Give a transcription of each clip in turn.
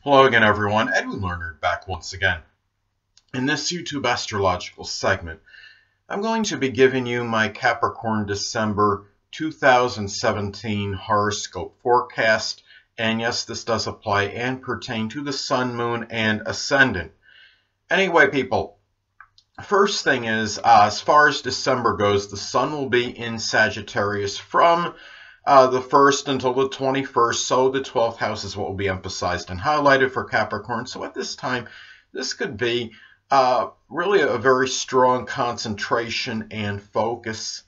Hello again, everyone. Edwin Learnard back once again. In this YouTube astrological segment, I'm going to be giving you my Capricorn December 2017 horoscope forecast. And yes, this does apply and pertain to the Sun, Moon, and Ascendant. Anyway, people, first thing is, as far as December goes, the Sun will be in Sagittarius from the 1st until the 21st, so the 12th house is what will be emphasized and highlighted for Capricorn. So at this time, this could be really a very strong concentration and focus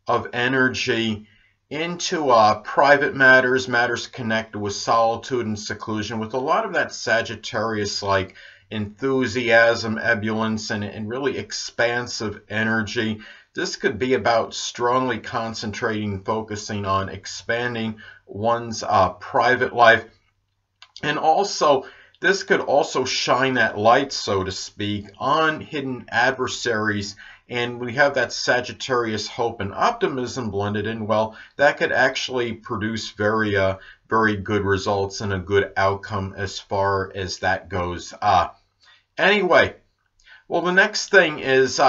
of energy into private matters, matters connected with solitude and seclusion, with a lot of that Sagittarius-like enthusiasm, ebullience, and really expansive energy. This could be about strongly concentrating, focusing on expanding one's private life. And also, this could also shine that light, so to speak, on hidden adversaries. And we have that Sagittarius hope and optimism blended in. Well, that could actually produce very good results and a good outcome as far as that goes. Anyway, well, the next thing is,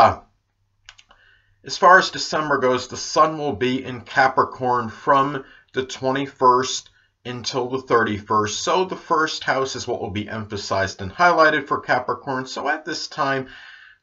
as far as December goes, the Sun will be in Capricorn from the 21st until the 31st. So the first house is what will be emphasized and highlighted for Capricorn. So at this time,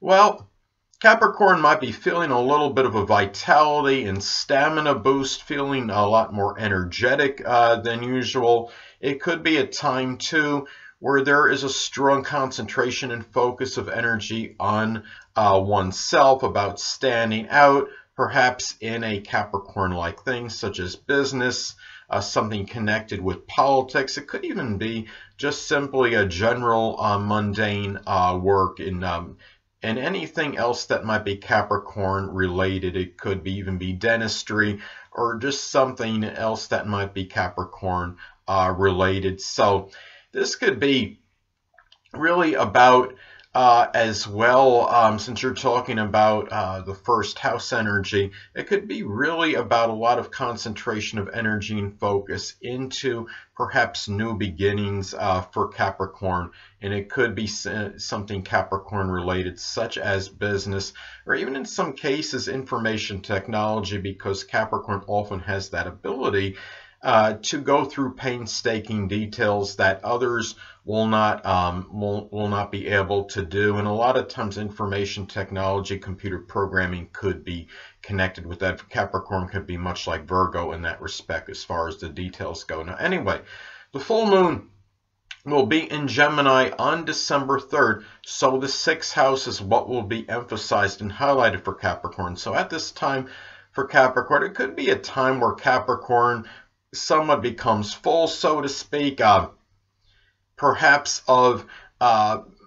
well, Capricorn might be feeling a little bit of a vitality and stamina boost, feeling a lot more energetic than usual. It could be a time, too, where there is a strong concentration and focus of energy on oneself, about standing out, perhaps in a Capricorn-like thing, such as business, something connected with politics. It could even be just simply a general mundane work and anything else that might be Capricorn-related. It could even be dentistry or just something else that might be Capricorn-related. So this could be really about, as well, since you're talking about the first house energy, it could be really about a lot of concentration of energy and focus into perhaps new beginnings for Capricorn. And it could be something Capricorn related, such as business, or even in some cases information technology, because Capricorn often has that ability to go through painstaking details that others will not be able to do. And a lot of times information technology, computer programming could be connected with that. Capricorn could be much like Virgo in that respect as far as the details go. Now anyway, the full moon will be in Gemini on December 3rd. So the 6th house is what will be emphasized and highlighted for Capricorn. So at this time for Capricorn, it could be a time where Capricorn somewhat becomes full, so to speak, perhaps of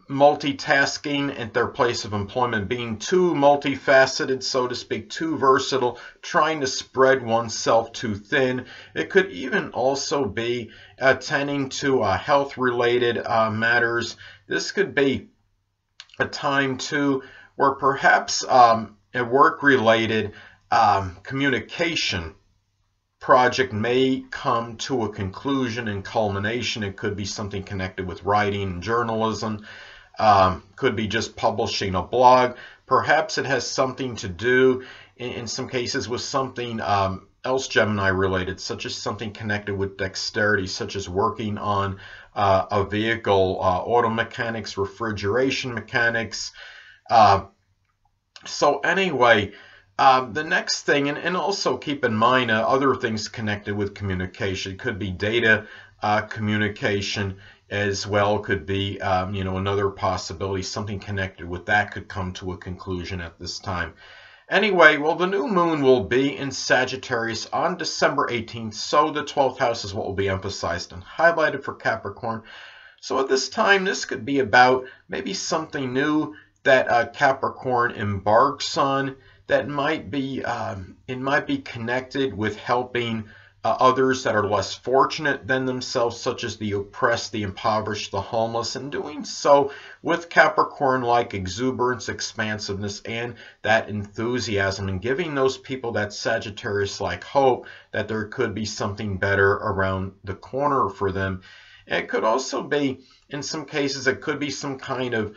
multitasking at their place of employment, being too multifaceted, so to speak, too versatile, trying to spread oneself too thin. It could even also be attending to health-related matters. This could be a time, too, where perhaps a work-related communication project may come to a conclusion and culmination. It could be something connected with writing and journalism. Could be just publishing a blog. Perhaps it has something to do, in some cases, with something else Gemini related, such as something connected with dexterity, such as working on a vehicle, auto mechanics, refrigeration mechanics. So anyway, the next thing, and also keep in mind other things connected with communication. Could be data communication as well. Could be another possibility. Something connected with that could come to a conclusion at this time. Anyway, well, the new moon will be in Sagittarius on December 18th. So the 12th house is what will be emphasized and highlighted for Capricorn. So at this time, this could be about maybe something new that Capricorn embarks on. That might be it might be connected with helping others that are less fortunate than themselves, such as the oppressed, the impoverished, the homeless, and doing so with Capricorn-like exuberance, expansiveness, and that enthusiasm, and giving those people that Sagittarius-like hope that there could be something better around the corner for them. It could also be, in some cases, it could be some kind of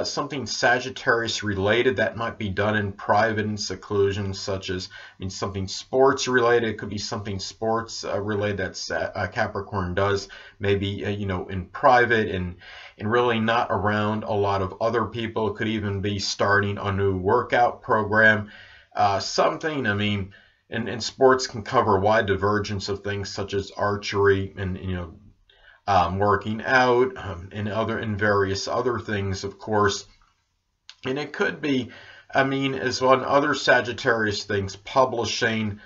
something Sagittarius related that might be done in private and seclusion, such as, something sports related. It could be something sports related that Capricorn does, maybe in private and really not around a lot of other people. It could even be starting a new workout program, something. And sports can cover a wide divergence of things such as archery and working out, and various other things, of course. And it could be, as well, in other Sagittarius things, publishing,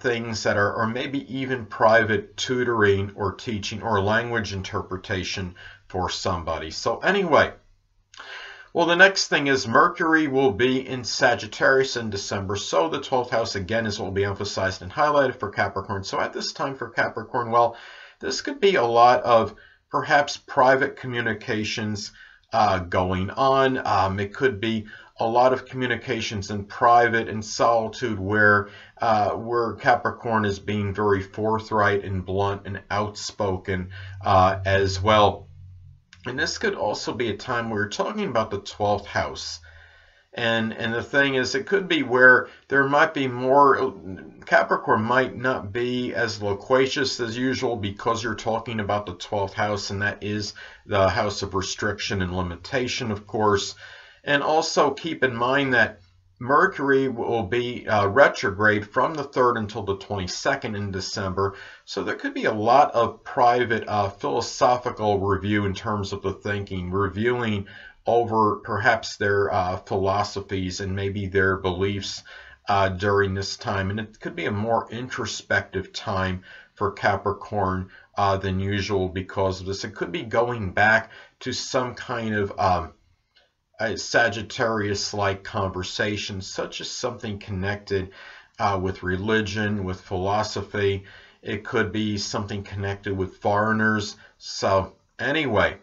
things that are, or maybe even private tutoring or teaching or language interpretation for somebody. So anyway, well, the next thing is Mercury will be in Sagittarius in December. So the 12th house, again, is what will be emphasized and highlighted for Capricorn. So at this time for Capricorn, well, this could be a lot of perhaps private communications going on. It could be a lot of communications in private and solitude where Capricorn is being very forthright and blunt and outspoken as well. And this could also be a time where we're talking about the 12th house. And the thing is, it could be where there might be more, Capricorn might not be as loquacious as usual because you're talking about the 12th house, and that is the house of restriction and limitation, of course. And also keep in mind that Mercury will be retrograde from the 3rd until the 22nd in December. So there could be a lot of private philosophical review in terms of the thinking, reviewing over perhaps their philosophies and maybe their beliefs during this time. And it could be a more introspective time for Capricorn than usual because of this. It could be going back to some kind of Sagittarius-like conversation, such as something connected with religion, with philosophy. It could be something connected with foreigners. So anyway,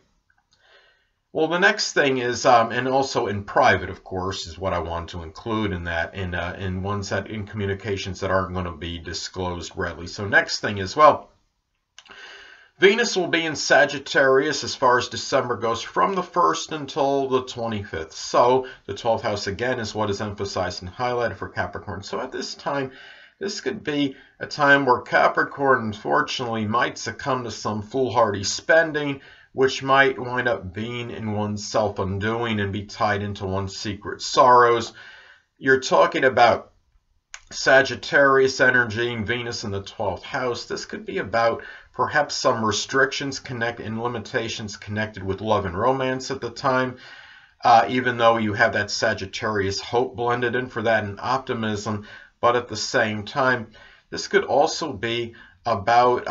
well, the next thing is, and also in private, of course, is what I want to include in that, in ones that in communications that aren't going to be disclosed readily. So next thing is, well, Venus will be in Sagittarius as far as December goes from the 1st until the 25th. So the 12th house again is what is emphasized and highlighted for Capricorn. So at this time, this could be a time where Capricorn, unfortunately, might succumb to some foolhardy spending, which might wind up being in one's self-undoing and be tied into one's secret sorrows. You're talking about Sagittarius energy and Venus in the 12th house. This could be about perhaps some restrictions and limitations connected with love and romance at the time, even though you have that Sagittarius hope blended in for that and optimism. But at the same time, this could also be about,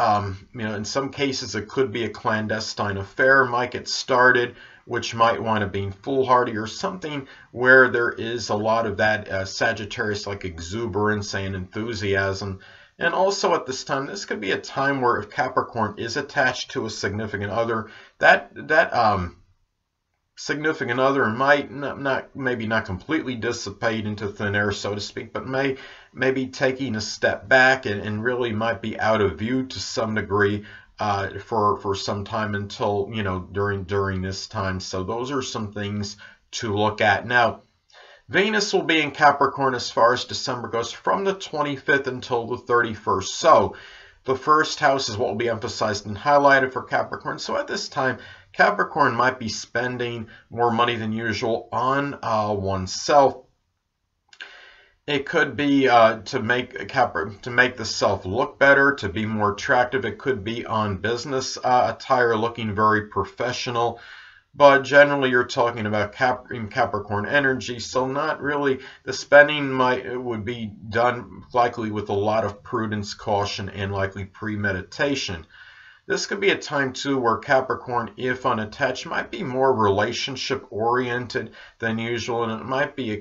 in some cases it could be a clandestine affair might get started, which might want to be foolhardy or something where there is a lot of that Sagittarius-like exuberance and enthusiasm. And also at this time, this could be a time where if Capricorn is attached to a significant other, that significant other might maybe not completely dissipate into thin air, so to speak, but maybe taking a step back and really might be out of view to some degree for some time until, during this time. So those are some things to look at. Now, Venus will be in Capricorn as far as December goes from the 25th until the 31st. So the first house is what will be emphasized and highlighted for Capricorn. So at this time, Capricorn might be spending more money than usual on oneself. It could be to make the self look better, to be more attractive. It could be on business attire, looking very professional. But generally, you're talking about Capricorn energy, so not really. The spending would be done likely with a lot of prudence, caution, and likely premeditation. This could be a time too where Capricorn, if unattached, might be more relationship oriented than usual, and it might be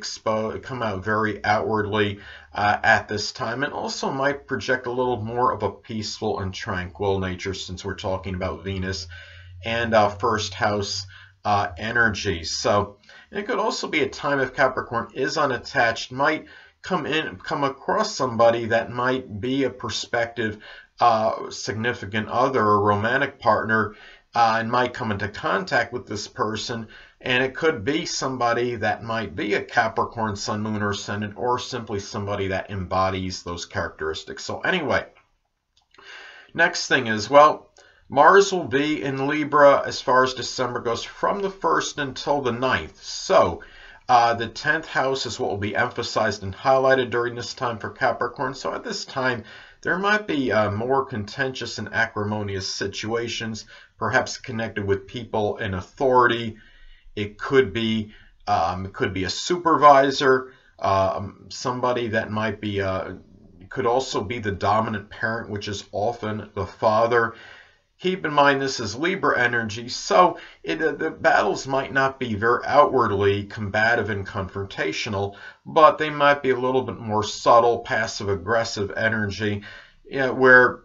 come out very outwardly at this time, and also might project a little more of a peaceful and tranquil nature, since we're talking about Venus and first house energy. So it could also be a time if Capricorn is unattached, might come across somebody that might be a prospective significant other or romantic partner and might come into contact with this person. And it could be somebody that might be a Capricorn, Sun, Moon, or Ascendant, or simply somebody that embodies those characteristics. So anyway, next thing is, well, Mars will be in Libra as far as December goes from the 1st until the 9th. So the 10th house is what will be emphasized and highlighted during this time for Capricorn. So at this time, there might be more contentious and acrimonious situations, perhaps connected with people in authority. It could be a supervisor, somebody that might be, could also be the dominant parent, which is often the father. Keep in mind this is Libra energy, so the battles might not be very outwardly combative and confrontational, but they might be a little bit more subtle, passive-aggressive energy, where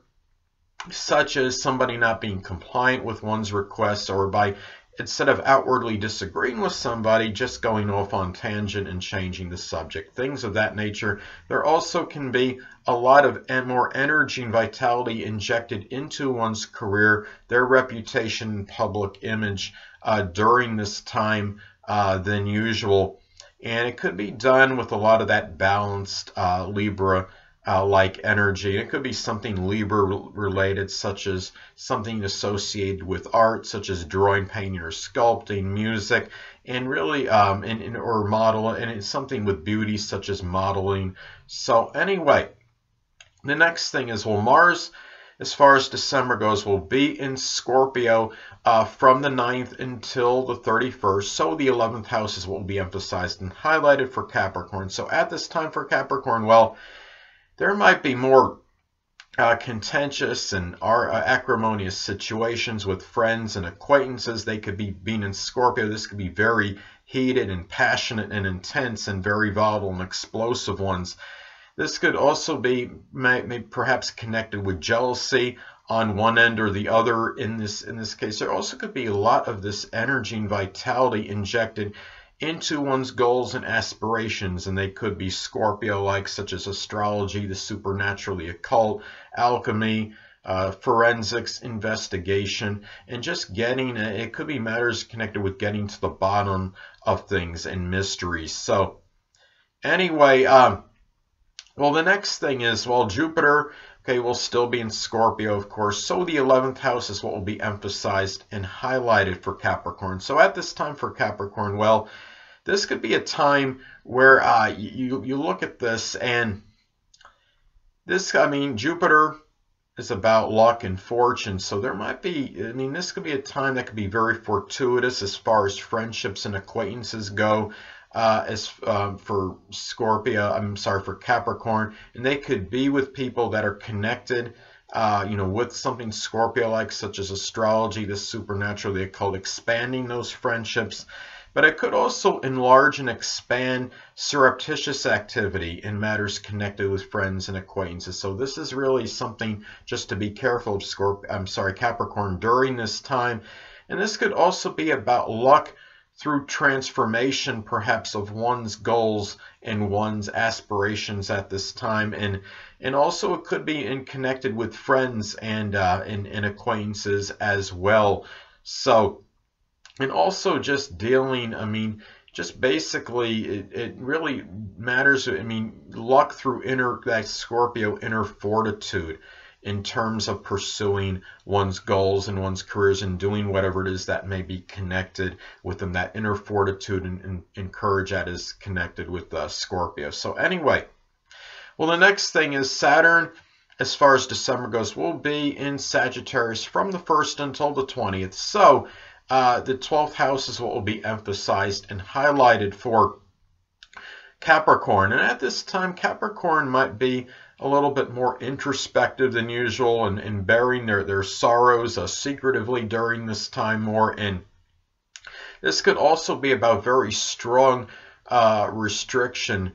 such as somebody not being compliant with one's requests, or by, instead of outwardly disagreeing with somebody, just going off on tangent and changing the subject, things of that nature. There also can be a lot of more energy and vitality injected into one's career, their reputation and public image during this time than usual. And it could be done with a lot of that balanced Libra like energy. It could be something Libra related, such as something associated with art, such as drawing, painting, or sculpting, music, and really or model, and it's something with beauty, such as modeling. So anyway, the next thing is, well, Mars, as far as December goes, will be in Scorpio from the 9th until the 31st. So the 11th house is what will be emphasized and highlighted for Capricorn. So at this time for Capricorn, well, there might be more contentious and acrimonious situations with friends and acquaintances. They could be, being in Scorpio, this could be very heated and passionate and intense and very volatile and explosive ones. This could also be perhaps connected with jealousy on one end or the other. In this case, there also could be a lot of this energy and vitality injected into one's goals and aspirations, and they could be Scorpio-like, such as astrology, the supernatural, the occult, alchemy, forensics, investigation, and just getting, it could be matters connected with getting to the bottom of things and mysteries. So anyway, well, the next thing is, well, Jupiter, okay, will still be in Scorpio, of course. So the 11th house is what will be emphasized and highlighted for Capricorn. So at this time for Capricorn, well, this could be a time where you look at this, and this, I mean, Jupiter is about luck and fortune. So there might be, I mean, this could be a time that could be very fortuitous as far as friendships and acquaintances go. For Scorpio, I'm sorry, for Capricorn, and they could be with people that are connected, with something Scorpio-like, such as astrology, the supernatural, the occult, expanding those friendships. But it could also enlarge and expand surreptitious activity in matters connected with friends and acquaintances. So this is really something just to be careful of Capricorn during this time. And this could also be about luck through transformation, perhaps, of one's goals and one's aspirations at this time, and also it could be connected with friends and acquaintances as well. So, and also just dealing, I mean, just basically, it really matters. I mean, luck through that Scorpio inner fortitude, in terms of pursuing one's goals and one's careers and doing whatever it is that may be connected with them. That inner fortitude and courage that is connected with Scorpio. So anyway, well, the next thing is Saturn, as far as December goes, will be in Sagittarius from the 1st until the 20th. So the 12th house is what will be emphasized and highlighted for Capricorn. And at this time, Capricorn might be a little bit more introspective than usual and bearing their sorrows secretively during this time more. And this could also be about very strong restriction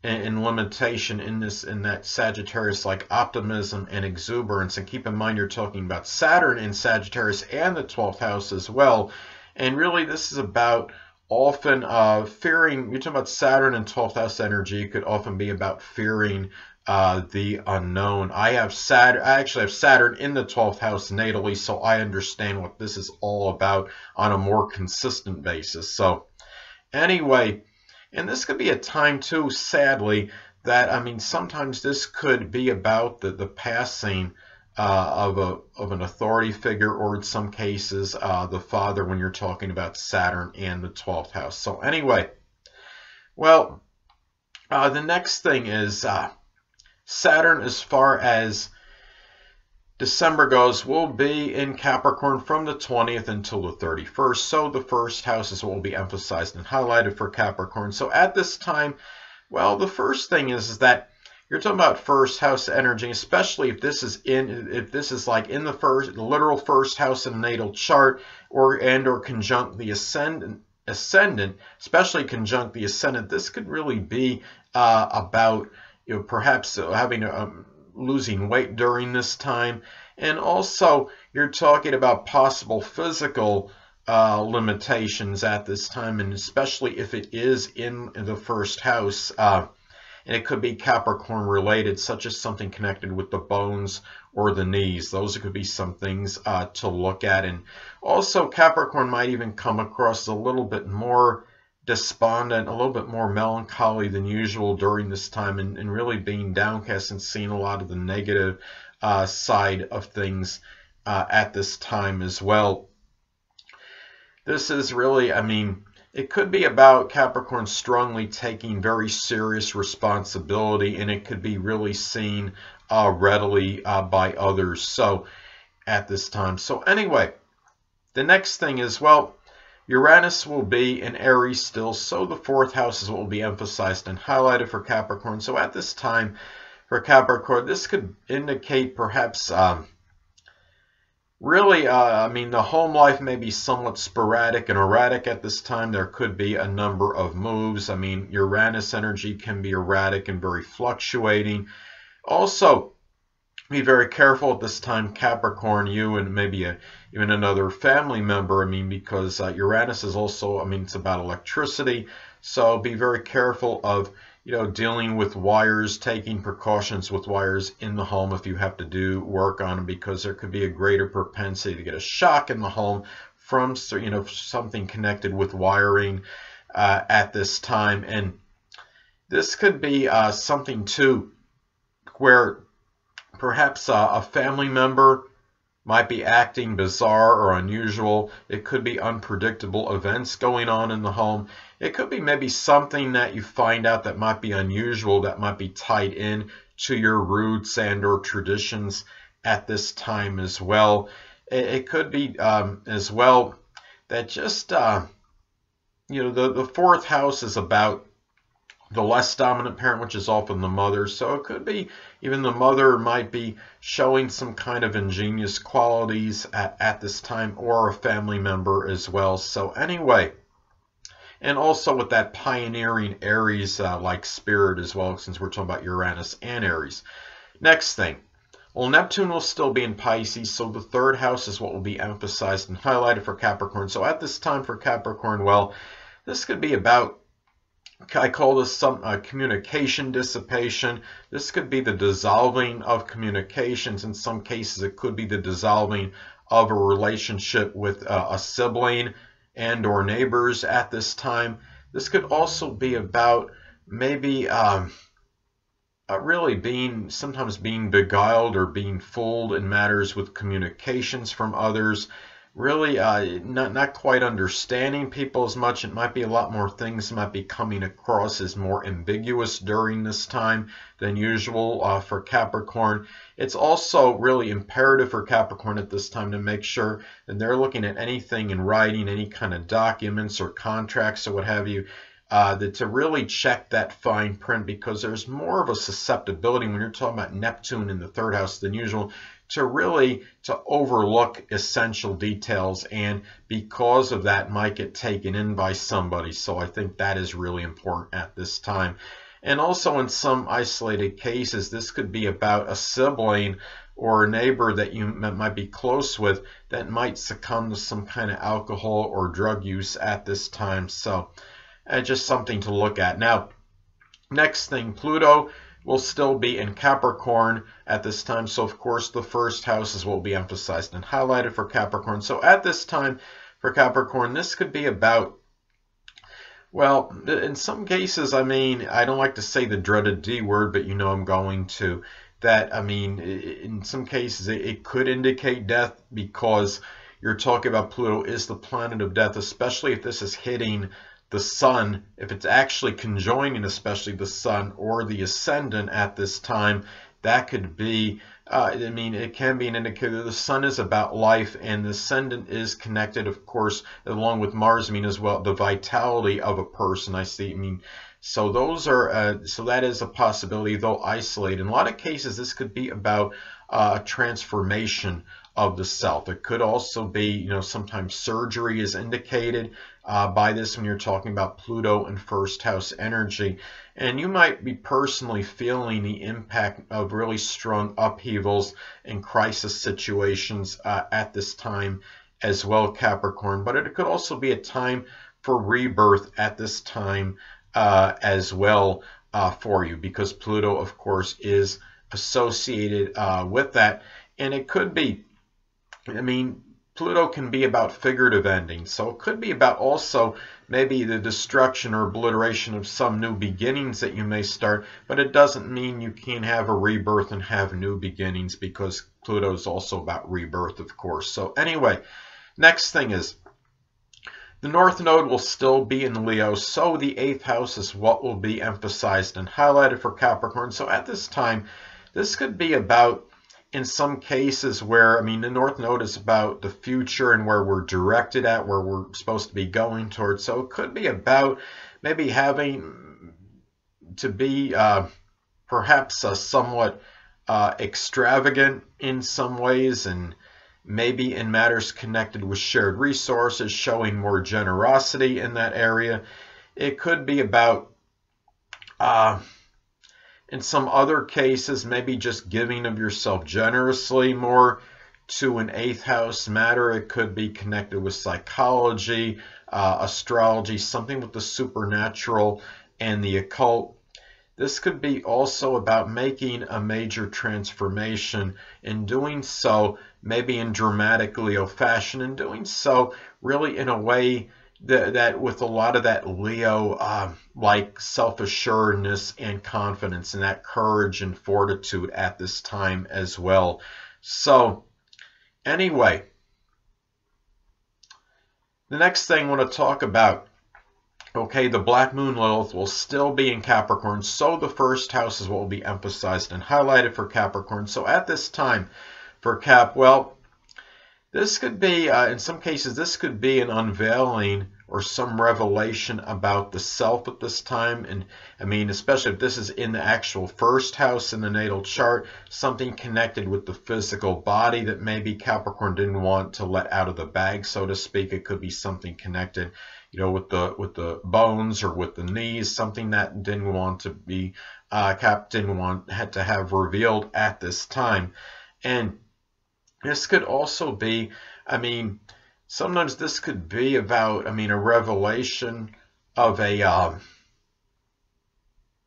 and limitation in that Sagittarius, like optimism and exuberance. And keep in mind, you're talking about Saturn in Sagittarius and the 12th house as well. And really, this is about often fearing. You're talking about Saturn and 12th house energy. It could often be about fearing the unknown. I actually have Saturn in the 12th house natally, so I understand what this is all about on a more consistent basis. So anyway, and this could be a time too, sadly, that, I mean, sometimes this could be about the passing of an authority figure, or in some cases the father, when you're talking about Saturn and the 12th house. So anyway, well, the next thing is Saturn, as far as December goes, will be in Capricorn from the 20th until the 31st. So the first house is what will be emphasized and highlighted for Capricorn. So at this time, well, the first thing is that you're talking about first house energy, especially if this is like in the literal first house in a natal chart, or conjunct the ascendant, especially conjunct the ascendant. This could really be about, you know, perhaps having losing weight during this time, and also you're talking about possible physical limitations at this time, and especially if it is in the first house. And it could be Capricorn related, such as something connected with the bones or the knees. Those could be some things to look at. And also Capricorn might even come across a little bit more despondent, a little bit more melancholy than usual during this time, and really being downcast and seeing a lot of the negative side of things at this time as well. This is really, I mean, it could be about Capricorn strongly taking very serious responsibility, and it could be really seen readily by others. So at this time. So anyway, the next thing is, well, Uranus will be in Aries still, so the 4th house is what will be emphasized and highlighted for Capricorn. So at this time for Capricorn, this could indicate perhaps really, I mean, the home life may be somewhat sporadic and erratic at this time. There could be a number of moves. I mean, Uranus energy can be erratic and very fluctuating. Also, be very careful at this time, Capricorn, you and maybe even another family member. I mean, because Uranus is also, I mean, it's about electricity. So be very careful of, you know, dealing with wires, taking precautions with wires in the home if you have to do work on them, because there could be a greater propensity to get a shock in the home from, you know, something connected with wiring at this time. And this could be something too where perhaps a family member might be acting bizarre or unusual. It could be unpredictable events going on in the home. It could be maybe something that you find out that might be unusual, that might be tied in to your roots and or traditions at this time as well. It could be as well that just, you know, the 4th house is about the less dominant parent, which is often the mother. So it could be even the mother might be showing some kind of ingenious qualities at this time, or a family member as well. So anyway, and also with that pioneering Aries like spirit as well, since we're talking about Uranus and Aries. Next thing, well, Neptune will still be in Pisces, so the 3rd house is what will be emphasized and highlighted for Capricorn. So at this time for Capricorn, well, this could be about, I call this some communication dissipation. This could be the dissolving of communications. In some cases, it could be the dissolving of a relationship with a sibling and or neighbors at this time. This could also be about maybe really sometimes being beguiled or being fooled in matters with communications from others. Really not quite understanding people as much. It might be a lot more things might be coming across as more ambiguous during this time than usual for Capricorn. It's also really imperative for Capricorn at this time to make sure that they're looking at anything in writing, any kind of documents or contracts or what have you, that to really check that fine print, because there's more of a susceptibility when you're talking about Neptune in the 3rd house than usual to overlook essential details, and because of that might get taken in by somebody. So I think that is really important at this time. And also in some isolated cases, this could be about a sibling or a neighbor that you might be close with that might succumb to some kind of alcohol or drug use at this time. So just something to look at. Now, next thing, Pluto will still be in Capricorn at this time. So, of course, the first house is what will be emphasized and highlighted for Capricorn. So, at this time for Capricorn, this could be about, well, in some cases, I mean, I don't like to say the dreaded D word, but you know I'm going to. That, I mean, in some cases, it could indicate death because you're talking about Pluto is the planet of death, especially if this is hitting the sun, if it's actually conjoining especially the sun or the ascendant at this time. That could be, I mean, it can be an indicator. The sun is about life, and the ascendant is connected, of course, along with Mars, I mean, as well, the vitality of a person, I see. I mean, so those are, so that is a possibility, though isolated. In a lot of cases, this could be about a transformation of the self. It could also be, you know, sometimes surgery is indicated by this when you're talking about Pluto and first house energy. And you might be personally feeling the impact of really strong upheavals and crisis situations at this time as well, Capricorn. But it could also be a time for rebirth at this time as well for you, because Pluto, of course, is associated with that. And it could be, I mean, Pluto can be about figurative endings, so it could be about also maybe the destruction or obliteration of some new beginnings that you may start, but it doesn't mean you can't have a rebirth and have new beginnings, because Pluto is also about rebirth, of course. So anyway, next thing is the North Node will still be in Leo, so the 8th house is what will be emphasized and highlighted for Capricorn. So at this time, this could be about, in some cases where, I mean, the North Node is about the future and where we're directed at, where we're supposed to be going towards. So it could be about maybe having to be perhaps somewhat extravagant in some ways, and maybe in matters connected with shared resources, showing more generosity in that area. It could be about in some other cases, maybe just giving of yourself generously more to an 8th house matter. It could be connected with psychology, astrology, something with the supernatural and the occult. This could be also about making a major transformation, and doing so maybe in dramatic Leo fashion, and doing so really in a way that with a lot of that Leo like self-assuredness and confidence, and that courage and fortitude at this time as well. So anyway, the next thing I want to talk about, okay, the Black Moon Lilith will still be in Capricorn, so the first house is what will be emphasized and highlighted for Capricorn. So at this time for Cap, well, this could be, in some cases, this could be an unveiling or some revelation about the self at this time. And I mean, especially if this is in the actual first house in the natal chart, something connected with the physical body that maybe Capricorn didn't want to let out of the bag, so to speak. It could be something connected, you know, with the bones or with the knees, something that didn't want to be, Cap didn't want, had to have revealed at this time. And this could also be, I mean, sometimes this could be about, I mean, a revelation of a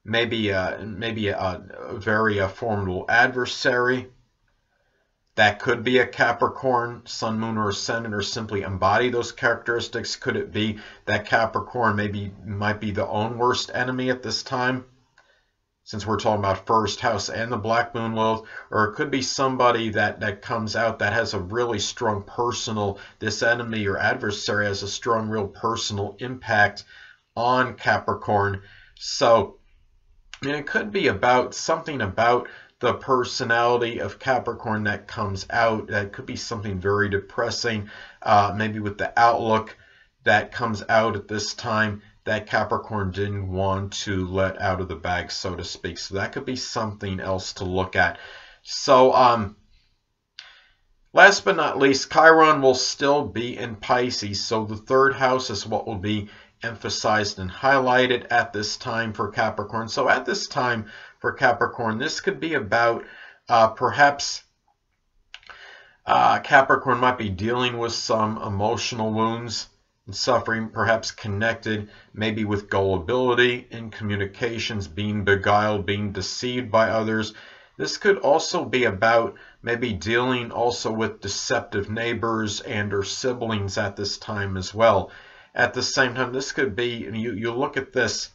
maybe a very formidable adversary. That could be a Capricorn, Sun, Moon, or Ascendant, or simply embody those characteristics. Could it be that Capricorn might be the own worst enemy at this time, since we're talking about first house and the Black Moon Lilith? Or it could be somebody that comes out that has a really strong personal, this enemy or adversary has a strong, real personal impact on Capricorn. So, and it could be about something about the personality of Capricorn that comes out. That could be something very depressing, maybe with the outlook that comes out at this time that Capricorn didn't want to let out of the bag, so to speak. So that could be something else to look at. So last but not least, Chiron will still be in Pisces. So the third house is what will be emphasized and highlighted at this time for Capricorn. So at this time for Capricorn, this could be about perhaps Capricorn might be dealing with some emotional wounds. and suffering, perhaps connected maybe with gullibility in communications, being beguiled, being deceived by others. This could also be about maybe dealing also with deceptive neighbors and or siblings at this time as well. At the same time, this could be, you look at this,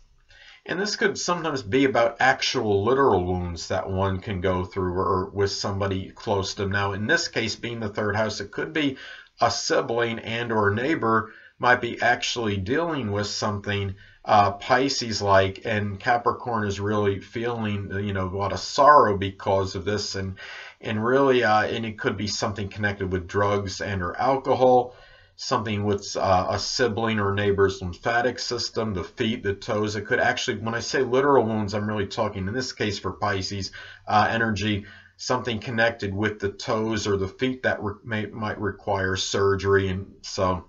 and this could sometimes be about actual literal wounds that one can go through or with somebody close to them. Now, in this case, being the third house, it could be a sibling and or neighbor might be actually dealing with something Pisces-like, and Capricorn is really feeling, a lot of sorrow because of this, and really, and it could be something connected with drugs and or alcohol, something with a sibling or neighbor's lymphatic system, the feet, the toes. It could actually, when I say literal wounds, I'm really talking, in this case for Pisces energy, something connected with the toes or the feet that might require surgery. And so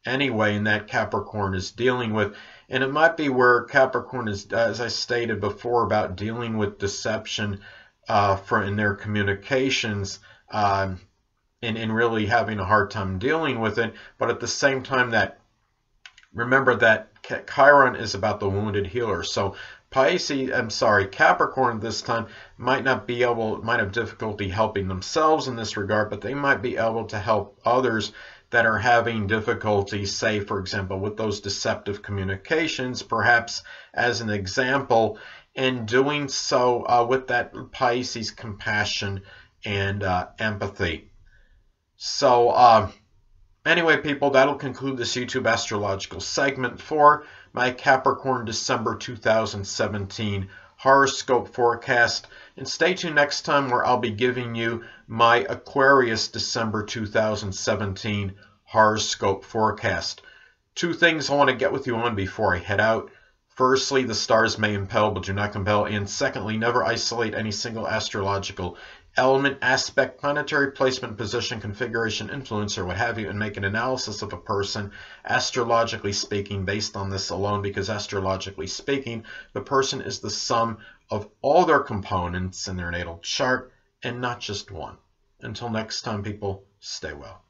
anyway, and that Capricorn is dealing with. And it might be where Capricorn is, as I stated before, about dealing with deception in their communications, and really having a hard time dealing with it. But at the same time, remember that Chiron is about the wounded healer. So Capricorn this time might have difficulty helping themselves in this regard, but they might be able to help others that are having difficulty, say, for example, with those deceptive communications, perhaps as an example, in doing so with that Pisces compassion and empathy. So anyway, people, that'll conclude this YouTube astrological segment for my Capricorn December 2017 horoscope forecast. And stay tuned next time where I'll be giving you my Aquarius December 2017 horoscope forecast. Two things I want to get with you on before I head out. Firstly, the stars may impel but do not compel. And secondly, never isolate any single astrological element, aspect, planetary placement, position, configuration, influence, or what have you, and make an analysis of a person, astrologically speaking, based on this alone, because astrologically speaking, the person is the sum of all their components in their natal chart, and not just one. Until next time, people, stay well.